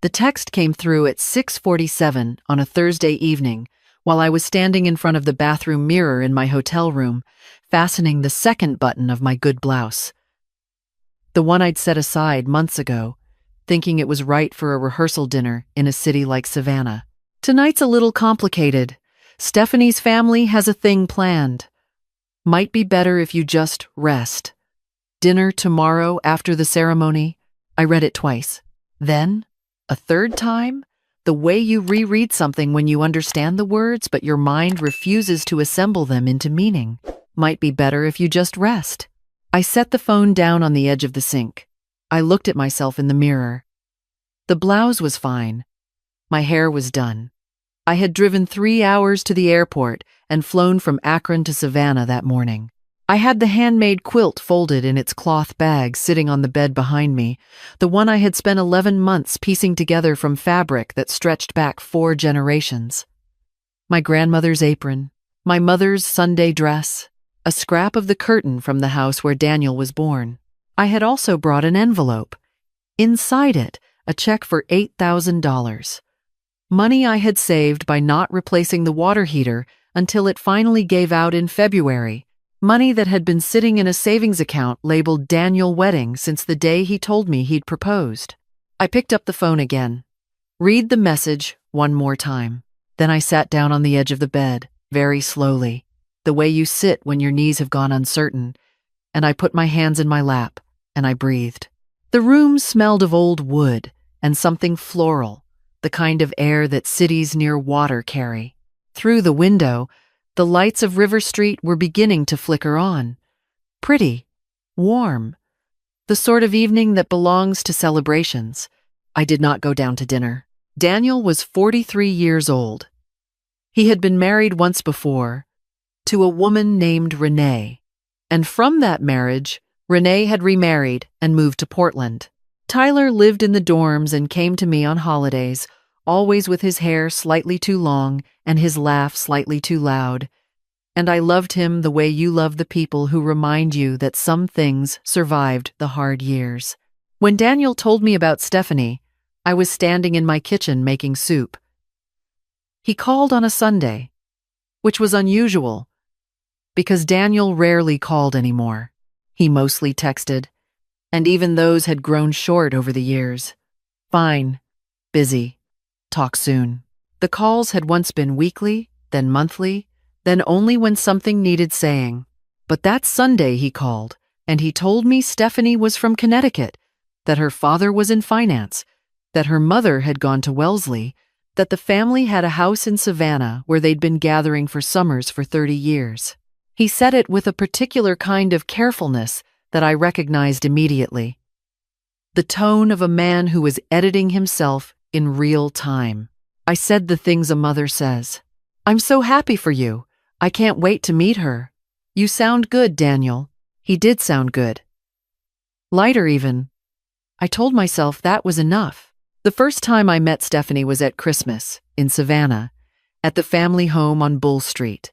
The text came through at 6:47 on a Thursday evening while I was standing in front of the bathroom mirror in my hotel room, fastening the second button of my good blouse. The one I'd set aside months ago, thinking it was right for a rehearsal dinner in a city like Savannah. Tonight's a little complicated. Stephanie's family has a thing planned. Might be better if you just rest. Dinner tomorrow after the ceremony. I read it twice. Then, a third time, the way you reread something when you understand the words but your mind refuses to assemble them into meaning. Might be better if you just rest. I set the phone down on the edge of the sink. I looked at myself in the mirror. The blouse was fine. My hair was done. I had driven 3 hours to the airport and flown from Akron to Savannah that morning. I had the handmade quilt folded in its cloth bag sitting on the bed behind me, the one I had spent 11 months piecing together from fabric that stretched back 4 generations. My grandmother's apron, my mother's Sunday dress, a scrap of the curtain from the house where Daniel was born. I had also brought an envelope. Inside it, a check for $8,000. Money I had saved by not replacing the water heater until it finally gave out in February. Money that had been sitting in a savings account labeled Daniel Wedding since the day he told me he'd proposed. I picked up the phone again. Read the message one more time. Then I sat down on the edge of the bed, very slowly, the way you sit when your knees have gone uncertain, and I put my hands in my lap, and I breathed. The room smelled of old wood and something floral, the kind of air that cities near water carry. Through the window, the lights of River Street were beginning to flicker on. Pretty, warm, the sort of evening that belongs to celebrations. I did not go down to dinner. Daniel was 43 years old. He had been married once before, to a woman named Renee, and from that marriage, Renee had remarried and moved to Portland. Tyler lived in the dorms and came to me on holidays, always with his hair slightly too long and his laugh slightly too loud. And I loved him the way you love the people who remind you that some things survived the hard years. When Daniel told me about Stephanie, I was standing in my kitchen making soup. He called on a Sunday, which was unusual, because Daniel rarely called anymore. He mostly texted, and even those had grown short over the years. Fine, busy, talk soon. The calls had once been weekly, then monthly, then only when something needed saying. But that Sunday he called, and he told me Stephanie was from Connecticut, that her father was in finance, that her mother had gone to Wellesley, that the family had a house in Savannah where they'd been gathering for summers for 30 years. He said it with a particular kind of carefulness that I recognized immediately. The tone of a man who was editing himself in real time. I said the things a mother says. "I'm so happy for you. I can't wait to meet her. You sound good, Daniel." He did sound good. Lighter even. I told myself that was enough. The first time I met Stephanie was at Christmas, in Savannah, at the family home on Bull Street.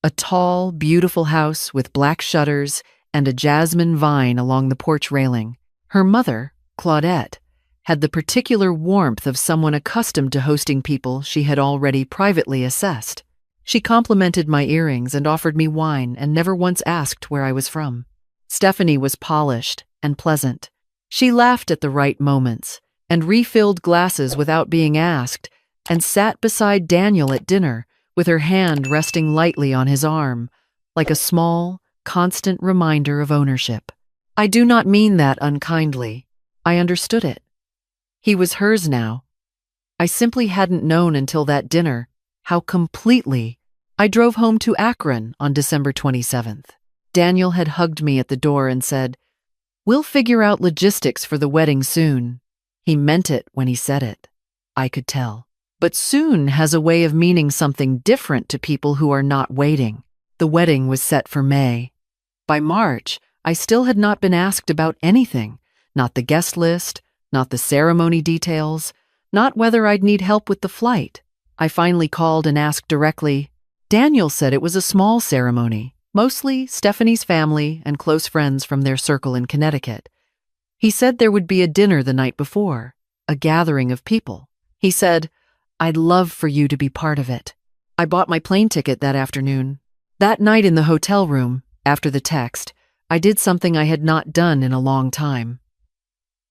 A tall, beautiful house with black shutters and a jasmine vine along the porch railing. Her mother, Claudette, had the particular warmth of someone accustomed to hosting people she had already privately assessed. She complimented my earrings and offered me wine and never once asked where I was from. Stephanie was polished and pleasant. She laughed at the right moments and refilled glasses without being asked and sat beside Daniel at dinner with her hand resting lightly on his arm, like a small, constant reminder of ownership. I do not mean that unkindly. I understood it. He was hers now. I simply hadn't known until that dinner how completely. I drove home to Akron on December 27th. Daniel had hugged me at the door and said, "We'll figure out logistics for the wedding soon." He meant it when he said it. I could tell. But soon has a way of meaning something different to people who are not waiting. The wedding was set for May. By March, I still had not been asked about anything, not the guest list, not the ceremony details, not whether I'd need help with the flight. I finally called and asked directly. Daniel said it was a small ceremony, mostly Stephanie's family and close friends from their circle in Connecticut. He said there would be a dinner the night before. a gathering of people. He said, "I'd love for you to be part of it." I bought my plane ticket that afternoon. That night in the hotel room, after the text, I did something I had not done in a long time.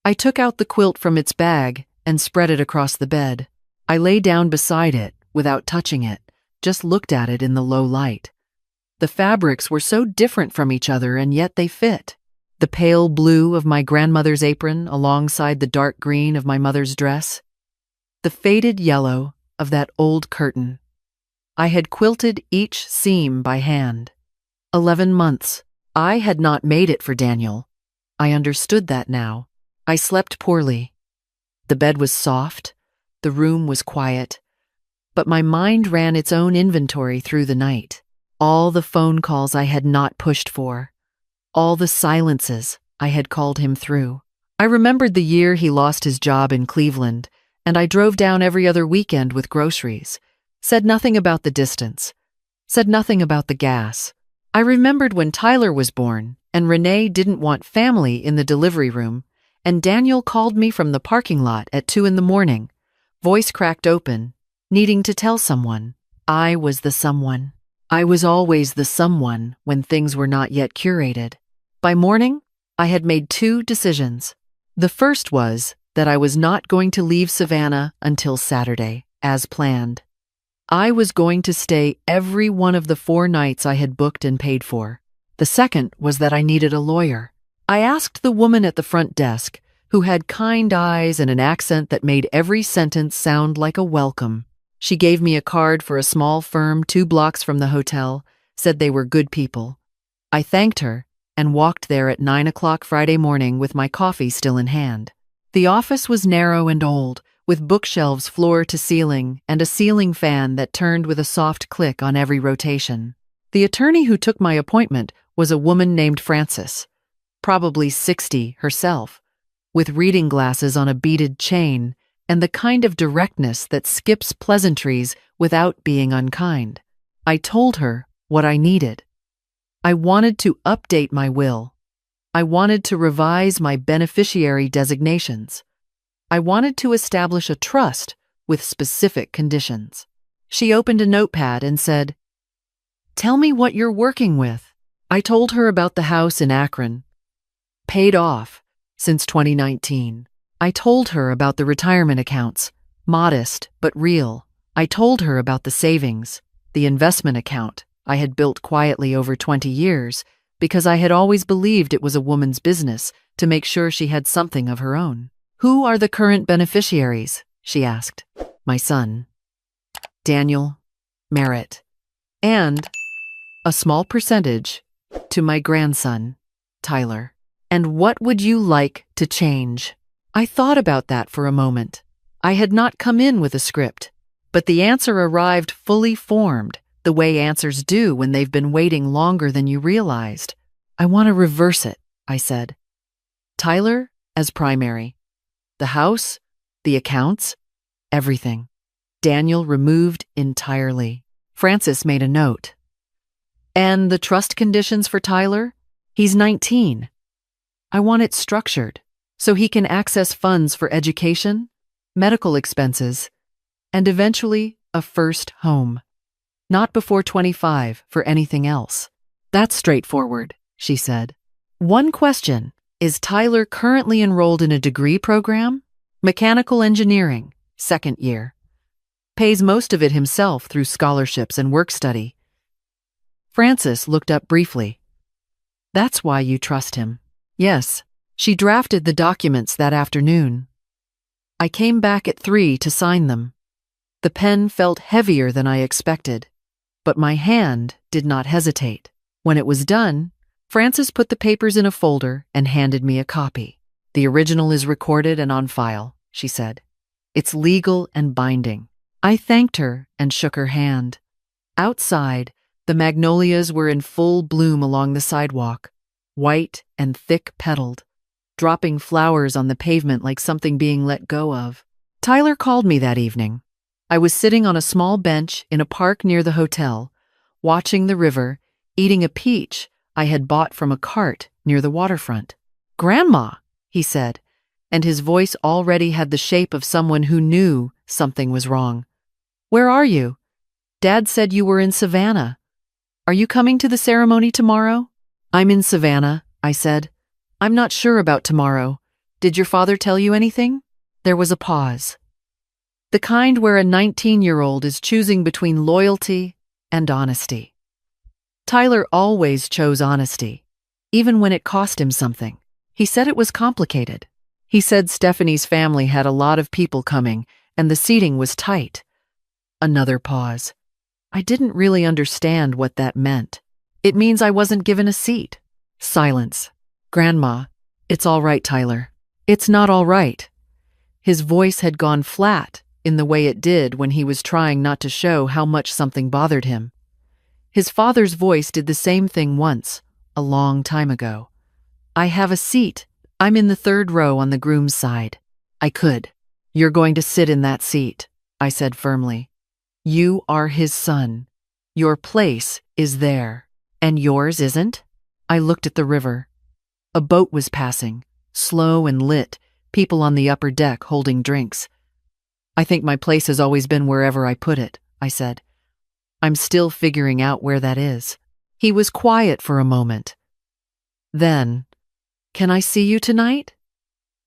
I took out the quilt from its bag and spread it across the bed. I lay down beside it without touching it, just looked at it in the low light. The fabrics were so different from each other, and yet they fit. The pale blue of my grandmother's apron alongside the dark green of my mother's dress. The faded yellow of that old curtain. I had quilted each seam by hand. 11 months. I had not made it for Daniel. I understood that now. I slept poorly. The bed was soft. The room was quiet. But my mind ran its own inventory through the night. All the phone calls I had not pushed for. All the silences I had called him through. I remembered the year he lost his job in Cleveland, and I drove down every other weekend with groceries. Said nothing about the distance. Said nothing about the gas. I remembered when Tyler was born, and Renee didn't want family in the delivery room, and Daniel called me from the parking lot at 2 in the morning, voice cracked open, needing to tell someone. I was the someone. I was always the someone when things were not yet curated. By morning, I had made 2 decisions. The first was that I was not going to leave Savannah until Saturday, as planned. I was going to stay every one of the 4 nights I had booked and paid for. The second was that I needed a lawyer. I asked the woman at the front desk, who had kind eyes and an accent that made every sentence sound like a welcome. She gave me a card for a small firm 2 blocks from the hotel, said they were good people. I thanked her and walked there at 9 o'clock Friday morning with my coffee still in hand. The office was narrow and old, with bookshelves floor to ceiling and a ceiling fan that turned with a soft click on every rotation. The attorney who took my appointment was a woman named Frances, probably 60 herself, with reading glasses on a beaded chain and the kind of directness that skips pleasantries without being unkind. I told her what I needed. I wanted to update my will. I wanted to revise my beneficiary designations. I wanted to establish a trust with specific conditions. She opened a notepad and said, "Tell me what you're working with." I told her about the house in Akron, paid off since 2019. I told her about the retirement accounts, modest but real. I told her about the savings, the investment account I had built quietly over 20 years because I had always believed it was a woman's business to make sure she had something of her own. "Who are the current beneficiaries?" she asked. "My son, Daniel, Merritt, and a small percentage to my grandson, Tyler. And what would you like to change?" I thought about that for a moment. I had not come in with a script, but the answer arrived fully formed, the way answers do when they've been waiting longer than you realized. "I want to reverse it," I said. "Tyler as primary. The house, the accounts, everything. Daniel removed entirely." Frances made a note. "And the trust conditions for Tyler? He's 19. I want it structured so he can access funds for education, medical expenses, and eventually a first home. Not before 25 for anything else." "That's straightforward," she said. "One question. Is Tyler currently enrolled in a degree program? Mechanical engineering, 2nd year. Pays most of it himself through scholarships and work study." Frances looked up briefly. "That's why you trust him." "Yes." She drafted the documents that afternoon. I came back at 3 to sign them. The pen felt heavier than I expected, but my hand did not hesitate. When it was done, Frances put the papers in a folder and handed me a copy. "The original is recorded and on file," she said. "It's legal and binding." I thanked her and shook her hand. Outside, the magnolias were in full bloom along the sidewalk, white and thick-petaled, dropping flowers on the pavement like something being let go of. Tyler called me that evening. I was sitting on a small bench in a park near the hotel, watching the river, eating a peach I had bought from a cart near the waterfront. "Grandma," he said, and his voice already had the shape of someone who knew something was wrong. "Where are you? Dad said you were in Savannah. Are you coming to the ceremony tomorrow?" "I'm in Savannah," I said. "I'm not sure about tomorrow. Did your father tell you anything?" There was a pause. The kind where a 19-year-old is choosing between loyalty and honesty. Tyler always chose honesty, even when it cost him something. He said it was complicated. He said Stephanie's family had a lot of people coming, and the seating was tight. Another pause. I didn't really understand what that meant. "It means I wasn't given a seat." Silence. "Grandma, it's all right, Tyler." "It's not all right." His voice had gone flat in the way it did when he was trying not to show how much something bothered him. His father's voice did the same thing once, a long time ago. "I have a seat. I'm in the 3rd row on the groom's side. I could." "You're going to sit in that seat," I said firmly. "You are his son. Your place is there, and yours isn't." I looked at the river. A boat was passing, slow and lit, people on the upper deck holding drinks. "I think my place has always been wherever I put it," I said. "I'm still figuring out where that is." He was quiet for a moment. Then, "Can I see you tonight?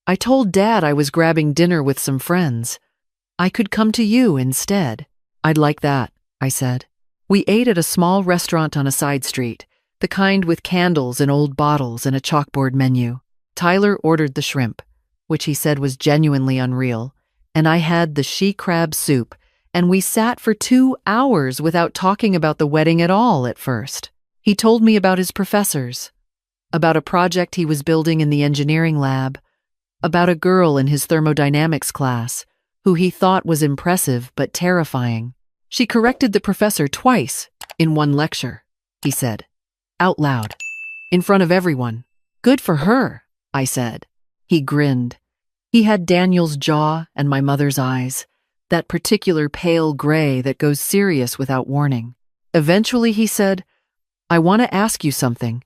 I told Dad I was grabbing dinner with some friends. I could come to you instead." "I'd like that," I said. We ate at a small restaurant on a side street, the kind with candles and old bottles and a chalkboard menu. Tyler ordered the shrimp, which he said was genuinely unreal, and I had the she-crab soup, and we sat for 2 hours without talking about the wedding at all at first. He told me about his professors, about a project he was building in the engineering lab, about a girl in his thermodynamics class who he thought was impressive but terrifying. "She corrected the professor twice in one lecture," he said, out loud, in front of everyone. "Good for her," I said. He grinned. He had Daniel's jaw and my mother's eyes, that particular pale gray that goes serious without warning. Eventually he said, "I want to ask you something,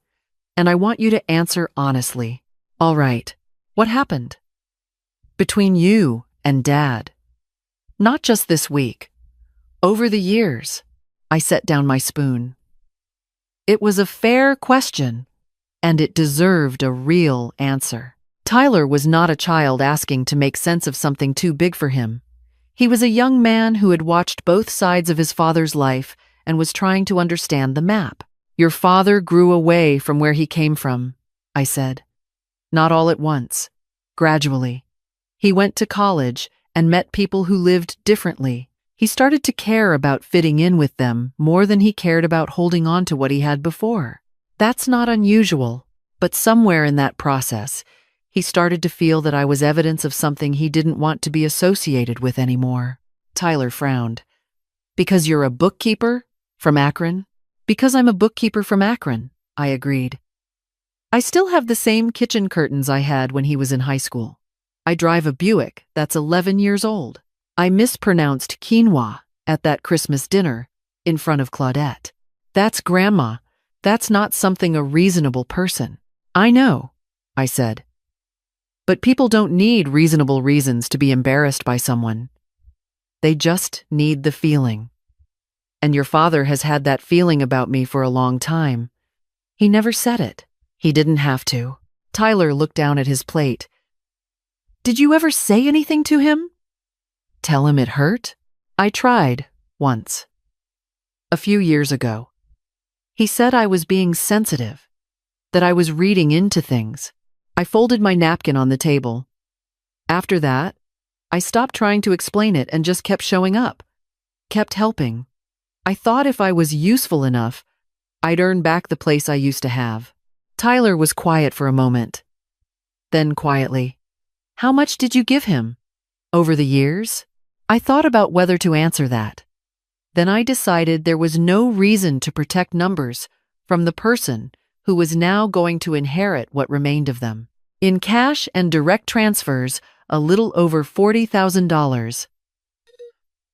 and I want you to answer honestly." "All right. What happened?" "Between you and Dad. Not just this week. Over the years." I set down my spoon. It was a fair question, and it deserved a real answer. Tyler was not a child asking to make sense of something too big for him. He was a young man who had watched both sides of his father's life and was trying to understand the map. "Your father grew away from where he came from," I said. "Not all at once. Gradually. He went to college and met people who lived differently. He started to care about fitting in with them more than he cared about holding on to what he had before. That's not unusual, but somewhere in that process, he started to feel that I was evidence of something he didn't want to be associated with anymore." Tyler frowned. "Because you're a bookkeeper from Akron?" "Because I'm a bookkeeper from Akron," I agreed. "I still have the same kitchen curtains I had when he was in high school. I drive a Buick that's 11 years old. I mispronounced quinoa at that Christmas dinner in front of Claudette. That's Grandma. That's not something a reasonable person." "I know," I said. "But people don't need reasonable reasons to be embarrassed by someone. They just need the feeling. And your father has had that feeling about me for a long time. He never said it. He didn't have to." Tyler looked down at his plate. "Did you ever say anything to him? Tell him it hurt?" "I tried, once. A few years ago. He said I was being sensitive, that I was reading into things." I folded my napkin on the table. "After that, I stopped trying to explain it and just kept showing up, kept helping. I thought if I was useful enough, I'd earn back the place I used to have." Tyler was quiet for a moment. Then quietly, "How much did you give him? Over the years?" I thought about whether to answer that. Then I decided there was no reason to protect numbers from the person who was now going to inherit what remained of them. In cash and direct transfers, a little over $40,000.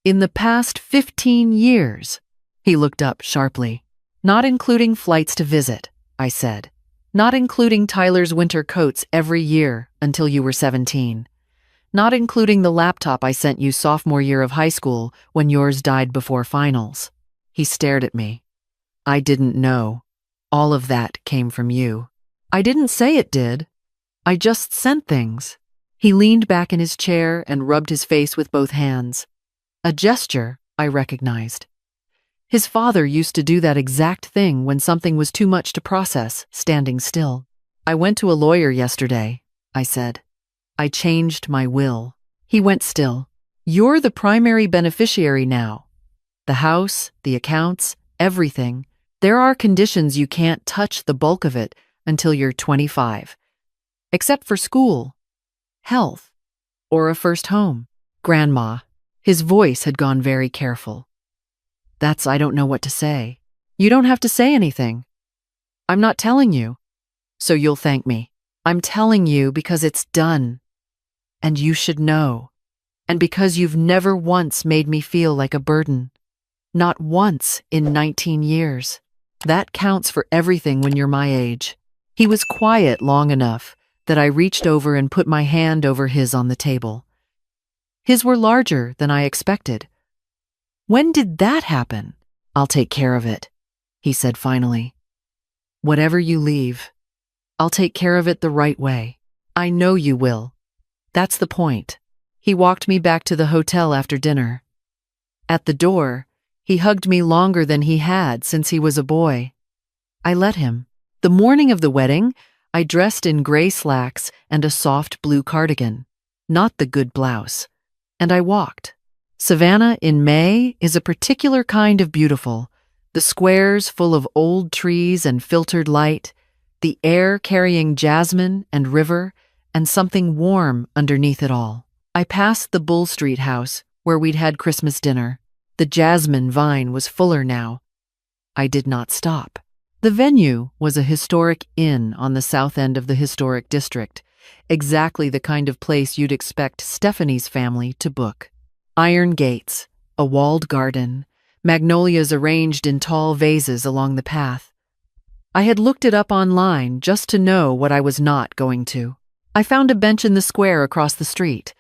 "In the past 15 years, he looked up sharply. "Not including flights to visit," I said. Not including Tyler's winter coats every year until you were 17. Not including the laptop I sent you sophomore year of high school when yours died before finals. He stared at me. I didn't know. All of that came from you. I didn't say it did. I just sent things. He leaned back in his chair and rubbed his face with both hands. A gesture I recognized. His father used to do that exact thing when something was too much to process, standing still. I went to a lawyer yesterday, I said. I changed my will. He went still. You're the primary beneficiary now. The house, the accounts, everything. There are conditions you can't touch the bulk of it until you're 25. Except for school, health, or a first home. Grandma. His voice had gone very careful. I don't know what to say. You don't have to say anything. I'm not telling you, so you'll thank me. I'm telling you because it's done. And you should know. And because you've never once made me feel like a burden. Not once in 19 years. That counts for everything when you're my age. He was quiet long enough that I reached over and put my hand over his on the table. His were larger than I expected. When did that happen? I'll take care of it, he said finally. Whatever you leave, I'll take care of it the right way. I know you will. That's the point. He walked me back to the hotel after dinner. At the door, he hugged me longer than he had since he was a boy. I let him. The morning of the wedding, I dressed in gray slacks and a soft blue cardigan, not the good blouse, and I walked. Savannah in May is a particular kind of beautiful, the squares full of old trees and filtered light, the air carrying jasmine and river, and something warm underneath it all. I passed the Bull Street house where we'd had Christmas dinner. The jasmine vine was fuller now. I did not stop. The venue was a historic inn on the south end of the historic district, exactly the kind of place you'd expect Stephanie's family to book. Iron gates, a walled garden, magnolias arranged in tall vases along the path. I had looked it up online just to know what I was not going to. I found a bench in the square across the street.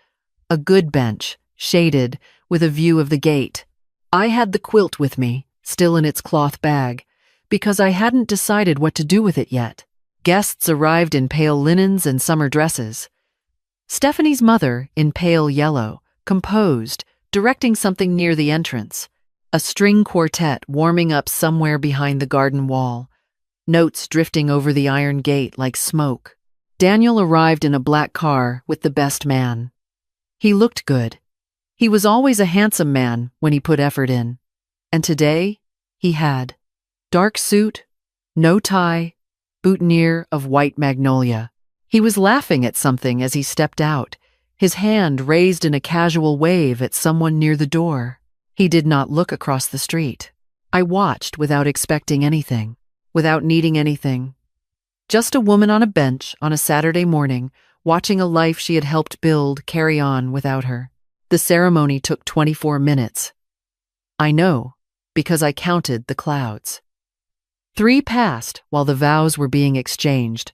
A good bench, shaded, with a view of the gate. I had the quilt with me, still in its cloth bag, because I hadn't decided what to do with it yet. Guests arrived in pale linens and summer dresses. Stephanie's mother, in pale yellow, composed, directing something near the entrance. A string quartet warming up somewhere behind the garden wall. Notes drifting over the iron gate like smoke. Daniel arrived in a black car with the best man. He looked good. He was always a handsome man when he put effort in. And today, he had. Dark suit, no tie, boutonniere of white magnolia. He was laughing at something as he stepped out, his hand raised in a casual wave at someone near the door. He did not look across the street. I watched without expecting anything, without needing anything. Just a woman on a bench on a Saturday morning, watching a life she had helped build carry on without her. The ceremony took 24 minutes. I know, because I counted the clouds. 3 passed while the vows were being exchanged,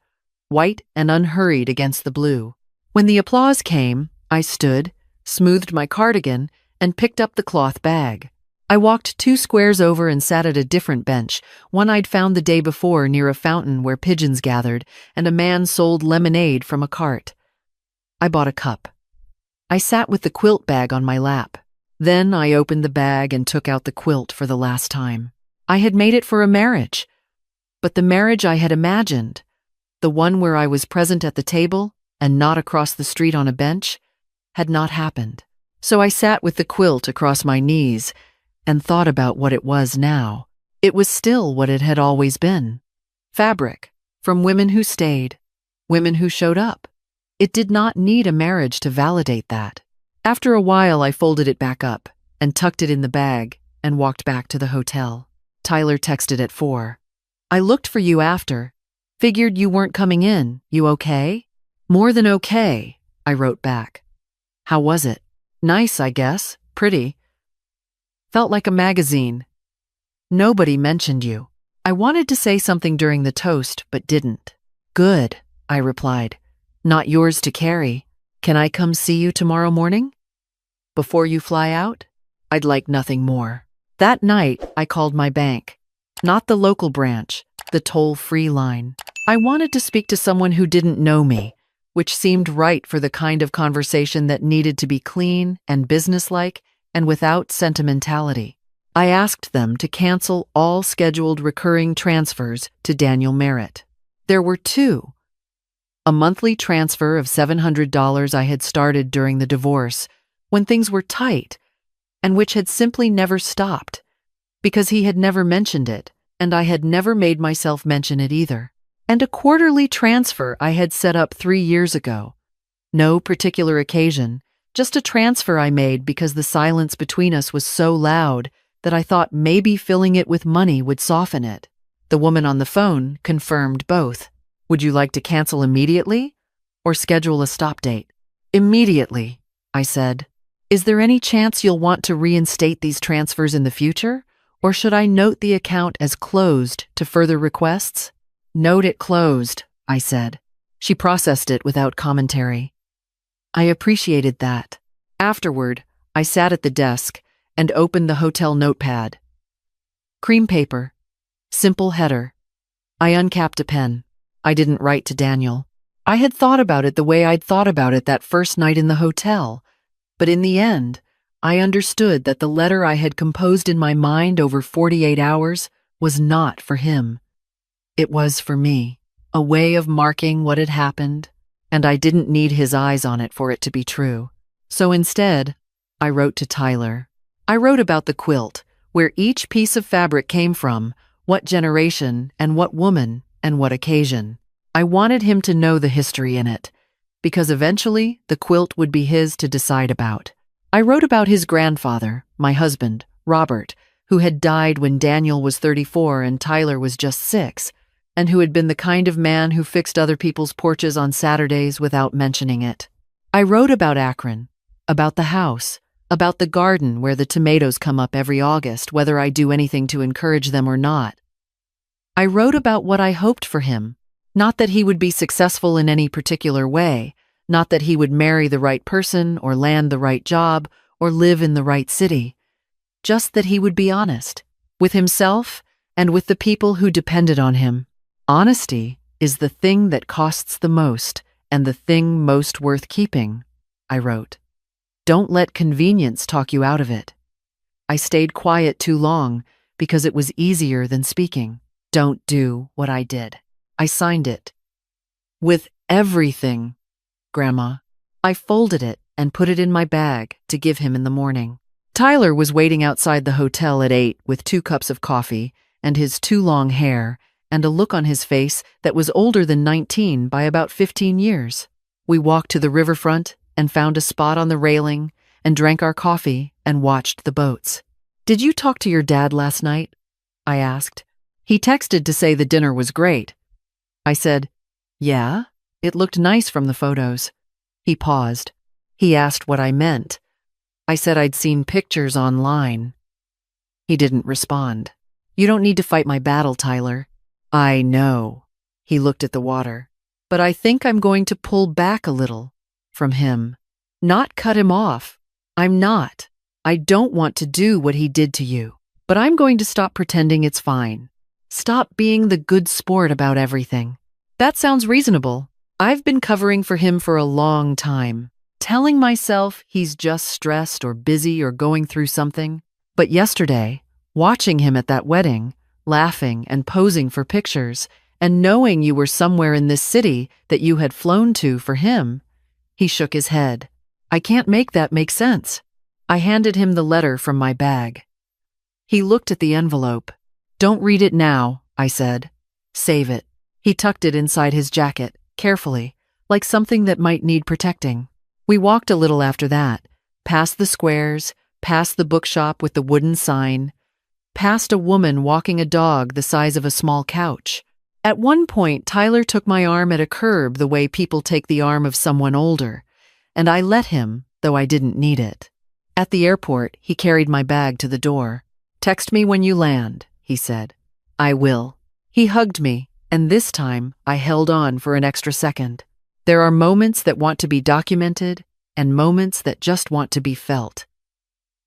white and unhurried against the blue. When the applause came, I stood, smoothed my cardigan, and picked up the cloth bag. I walked 2 squares over and sat at a different bench, one I'd found the day before near a fountain where pigeons gathered, and a man sold lemonade from a cart. I bought a cup. I sat with the quilt bag on my lap. Then I opened the bag and took out the quilt for the last time. I had made it for a marriage, but the marriage I had imagined, the one where I was present at the table and not across the street on a bench, had not happened. So I sat with the quilt across my knees and thought about what it was now. It was still what it had always been. Fabric, from women who stayed, women who showed up. It did not need a marriage to validate that. After a while, I folded it back up and tucked it in the bag and walked back to the hotel. Tyler texted at 4. I looked for you after. Figured you weren't coming in. You okay? More than okay, I wrote back. How was it? Nice, I guess. Pretty. Felt like a magazine. Nobody mentioned you. I wanted to say something during the toast, but didn't. Good, I replied. Not yours to carry. Can I come see you tomorrow morning? Before you fly out? I'd like nothing more. That night, I called my bank. Not the local branch, the toll-free line. I wanted to speak to someone who didn't know me, which seemed right for the kind of conversation that needed to be clean and businesslike and without sentimentality. I asked them to cancel all scheduled recurring transfers to Daniel Merritt. There were two. A monthly transfer of $700 I had started during the divorce, when things were tight, and which had simply never stopped, because he had never mentioned it, and I had never made myself mention it either. And a quarterly transfer I had set up 3 years ago. No particular occasion, just a transfer I made because the silence between us was so loud that I thought maybe filling it with money would soften it. The woman on the phone confirmed both. Would you like to cancel immediately or schedule a stop date? Immediately, I said. Is there any chance you'll want to reinstate these transfers in the future, or should I note the account as closed to further requests? Note it closed, I said. She processed it without commentary. I appreciated that. Afterward, I sat at the desk and opened the hotel notepad. Cream paper. Simple header. I uncapped a pen. I didn't write to Daniel. I had thought about it the way I'd thought about it that first night in the hotel, but in the end, I understood that the letter I had composed in my mind over 48 hours was not for him. It was for me, a way of marking what had happened, and I didn't need his eyes on it for it to be true. So instead, I wrote to Tyler. I wrote about the quilt, where each piece of fabric came from, what generation and what woman and what occasion. I wanted him to know the history in it, because eventually the quilt would be his to decide about. I wrote about his grandfather, my husband, Robert, who had died when Daniel was 34 and Tyler was just 6, and who had been the kind of man who fixed other people's porches on Saturdays without mentioning it. I wrote about Akron, about the house, about the garden where the tomatoes come up every August, whether I do anything to encourage them or not. I wrote about what I hoped for him, not that he would be successful in any particular way, not that he would marry the right person or land the right job or live in the right city, just that he would be honest, with himself and with the people who depended on him. Honesty is the thing that costs the most and the thing most worth keeping, I wrote. Don't let convenience talk you out of it. I stayed quiet too long because it was easier than speaking. Don't do what I did. I signed it. With everything, Grandma. I folded it and put it in my bag to give him in the morning. Tyler was waiting outside the hotel at 8 with 2 cups of coffee and his too long hair and a look on his face that was older than 19 by about 15 years. We walked to the riverfront and found a spot on the railing and drank our coffee and watched the boats. Did you talk to your dad last night? I asked. He texted to say the dinner was great. I said, yeah, it looked nice from the photos. He paused. He asked what I meant. I said I'd seen pictures online. He didn't respond. You don't need to fight my battle, Tyler. I know. He looked at the water. But I think I'm going to pull back a little from him. Not cut him off. I'm not. I don't want to do what he did to you. But I'm going to stop pretending it's fine. Stop being the good sport about everything. That sounds reasonable. I've been covering for him for a long time, telling myself he's just stressed or busy or going through something. But yesterday, watching him at that wedding, laughing and posing for pictures, and knowing you were somewhere in this city that you had flown to for him, he shook his head. I can't make that make sense. I handed him the letter from my bag. He looked at the envelope. Don't read it now, I said. Save it. He tucked it inside his jacket, carefully, like something that might need protecting. We walked a little after that, past the squares, past the bookshop with the wooden sign, past a woman walking a dog the size of a small couch. At one point, Tyler took my arm at a curb the way people take the arm of someone older, and I let him, though I didn't need it. At the airport, he carried my bag to the door. Text me when you land, he said. I will. He hugged me And this time, I held on for an extra second. There are moments that want to be documented and moments that just want to be felt.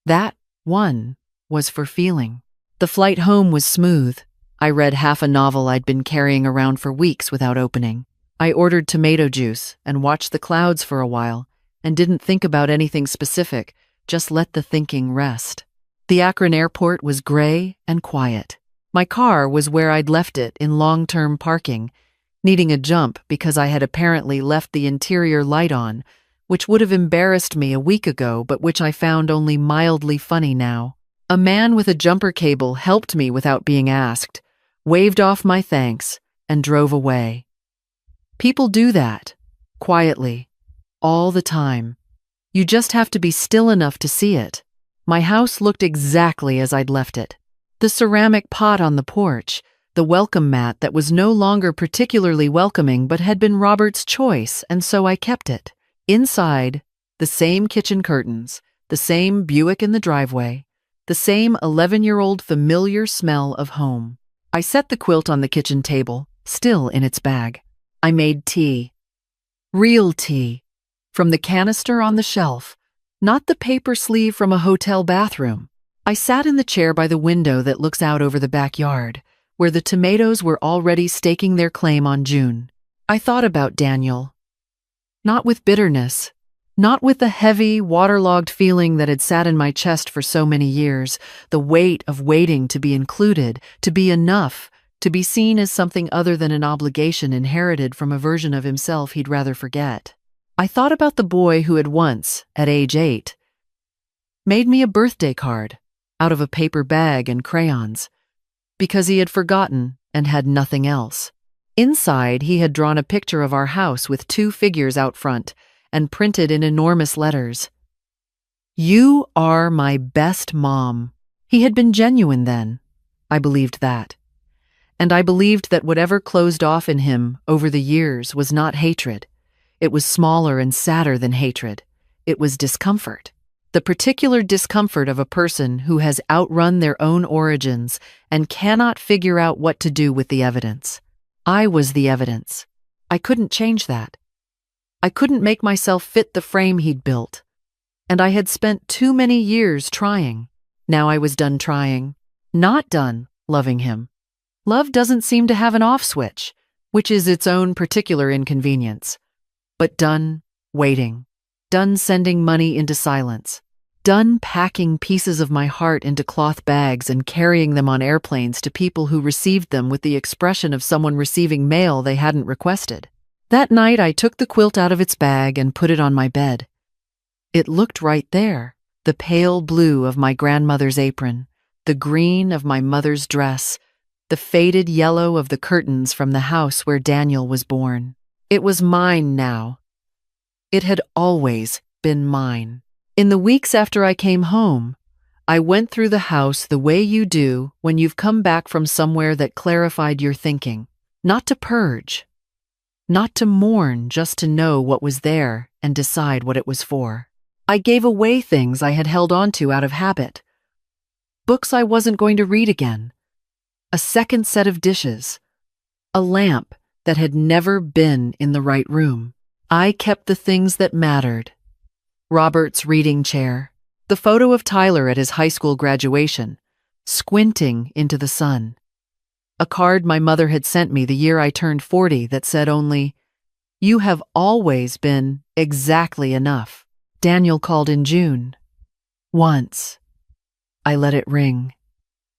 That one was for feeling. The flight home was smooth. I read half a novel I'd been carrying around for weeks without opening. I ordered tomato juice and watched the clouds for a while and didn't think about anything specific, just let the thinking rest. The Akron airport was gray and quiet. My car was where I'd left it in long-term parking, needing a jump because I had apparently left the interior light on, which would have embarrassed me a week ago but which I found only mildly funny now. A man with a jumper cable helped me without being asked, waved off my thanks, and drove away. People do that, quietly, all the time. You just have to be still enough to see it. My house looked exactly as I'd left it. The ceramic pot on the porch, the welcome mat that was no longer particularly welcoming but had been Robert's choice, and so I kept it. Inside, the same kitchen curtains, the same Buick in the driveway, the same 11-year-old familiar smell of home. I set the quilt on the kitchen table, still in its bag. I made tea. Real tea. From the canister on the shelf, not the paper sleeve from a hotel bathroom. I sat in the chair by the window that looks out over the backyard, where the tomatoes were already staking their claim on June. I thought about Daniel. Not with bitterness, not with the heavy, waterlogged feeling that had sat in my chest for so many years, the weight of waiting to be included, to be enough, to be seen as something other than an obligation inherited from a version of himself he'd rather forget. I thought about the boy who had once, at age 8, made me a birthday card out of a paper bag and crayons, because he had forgotten and had nothing else. Inside, he had drawn a picture of our house with 2 figures out front and printed in enormous letters, "You are my best mom." He had been genuine then. I believed that. And I believed that whatever closed off in him over the years was not hatred. It was smaller and sadder than hatred. It was discomfort. The particular discomfort of a person who has outrun their own origins and cannot figure out what to do with the evidence. I was the evidence. I couldn't change that. I couldn't make myself fit the frame he'd built. And I had spent too many years trying. Now I was done trying. Not done loving him. Love doesn't seem to have an off switch, which is its own particular inconvenience. But done waiting. Done sending money into silence. Done packing pieces of my heart into cloth bags and carrying them on airplanes to people who received them with the expression of someone receiving mail they hadn't requested. That night I took the quilt out of its bag and put it on my bed. It looked right there, the pale blue of my grandmother's apron, the green of my mother's dress, the faded yellow of the curtains from the house where Daniel was born. It was mine now. It had always been mine. In the weeks after I came home, I went through the house the way you do when you've come back from somewhere that clarified your thinking. Not to purge. Not to mourn, just to know what was there and decide what it was for. I gave away things I had held on to out of habit. Books I wasn't going to read again. A second set of dishes. A lamp that had never been in the right room. I kept the things that mattered. Robert's reading chair. The photo of Tyler at his high school graduation, squinting into the sun. A card my mother had sent me the year I turned 40 that said only, "You have always been exactly enough." Daniel called in June. Once. I let it ring.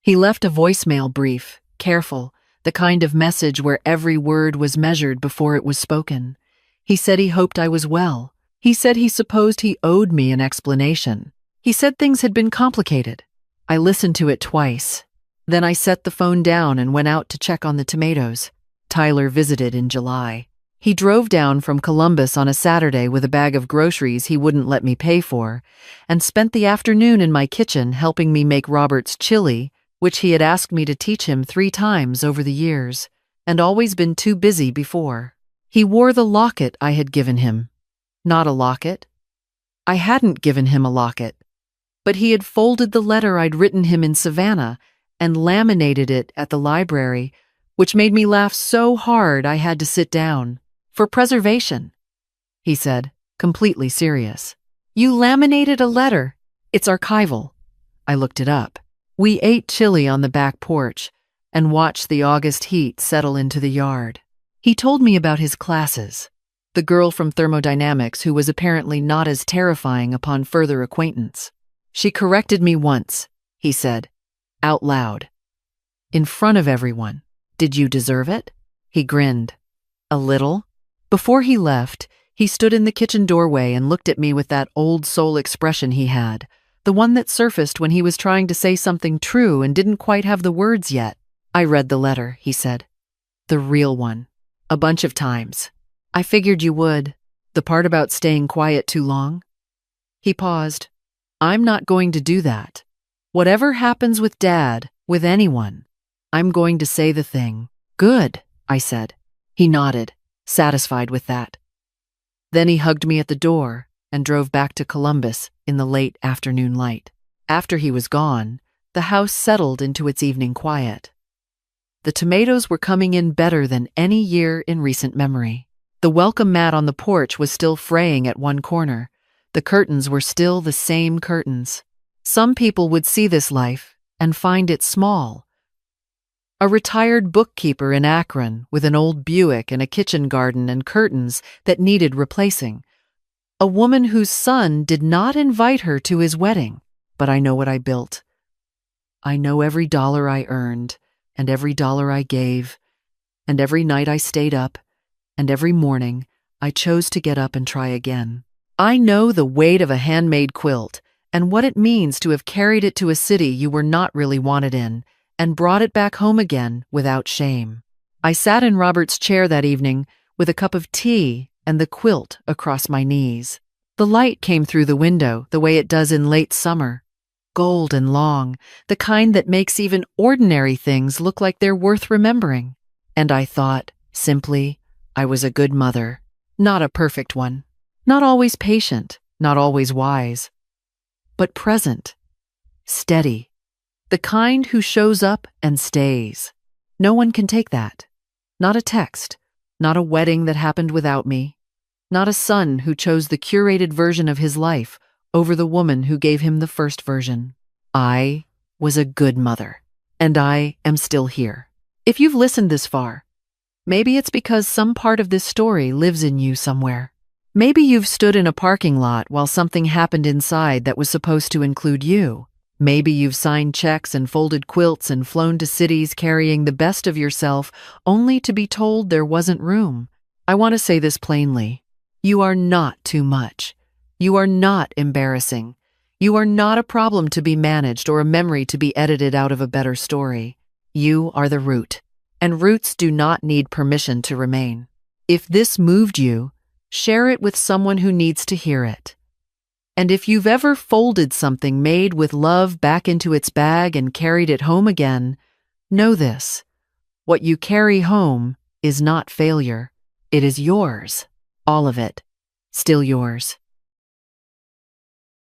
He left a voicemail brief, careful, the kind of message where every word was measured before it was spoken. He said he hoped I was well. He said he supposed he owed me an explanation. He said things had been complicated. I listened to it twice. Then I set the phone down and went out to check on the tomatoes. Tyler visited in July. He drove down from Columbus on a Saturday with a bag of groceries he wouldn't let me pay for, and spent the afternoon in my kitchen helping me make Robert's chili, which he had asked me to teach him 3 times over the years, and always been too busy before. He wore the locket I had given him. Not a locket. I hadn't given him a locket, but he had folded the letter I'd written him in Savannah and laminated it at the library which made me laugh so hard I had to sit down. For preservation, he said, completely serious. You laminated a letter. It's archival. I looked it up. We ate chili on the back porch and watched the August heat settle into the yard. He told me about his classes. The girl from thermodynamics who was apparently not as terrifying upon further acquaintance. She corrected me once, he said, out loud. In front of everyone. Did you deserve it? He grinned. A little. Before he left, he stood in the kitchen doorway and looked at me with that old soul expression he had, the one that surfaced when he was trying to say something true and didn't quite have the words yet. I read the letter, he said. The real one. A bunch of times. I figured you would. The part about staying quiet too long? He paused. I'm not going to do that. Whatever happens with Dad, with anyone, I'm going to say the thing. Good, I said. He nodded, satisfied with that. Then he hugged me at the door and drove back to Columbus in the late afternoon light. After he was gone, the house settled into its evening quiet. The tomatoes were coming in better than any year in recent memory. The welcome mat on the porch was still fraying at one corner. The curtains were still the same curtains. Some people would see this life and find it small. A retired bookkeeper in Akron with an old Buick and a kitchen garden and curtains that needed replacing. A woman whose son did not invite her to his wedding. But I know what I built. I know every dollar I earned, and every dollar I gave, and every night I stayed up, and every morning I chose to get up and try again. I know the weight of a handmade quilt and what it means to have carried it to a city you were not really wanted in, and brought it back home again without shame. I sat in Robert's chair that evening with a cup of tea and the quilt across my knees. The light came through the window the way it does in late summer, gold and long, the kind that makes even ordinary things look like they're worth remembering. And I thought, simply, I was a good mother, not a perfect one, not always patient, not always wise, but present, steady. The kind who shows up and stays. No one can take that. Not a text, not a wedding that happened without me, not a son who chose the curated version of his life over the woman who gave him the first version. I was a good mother, and I am still here. If you've listened this far, maybe it's because some part of this story lives in you somewhere. Maybe you've stood in a parking lot while something happened inside that was supposed to include you. Maybe you've signed checks and folded quilts and flown to cities carrying the best of yourself only to be told there wasn't room. I want to say this plainly. You are not too much. You are not embarrassing. You are not a problem to be managed or a memory to be edited out of a better story. You are the root, and roots do not need permission to remain. If this moved you, share it with someone who needs to hear it. And if you've ever folded something made with love back into its bag and carried it home again, know this. What you carry home is not failure. It is yours. All of it. Still yours.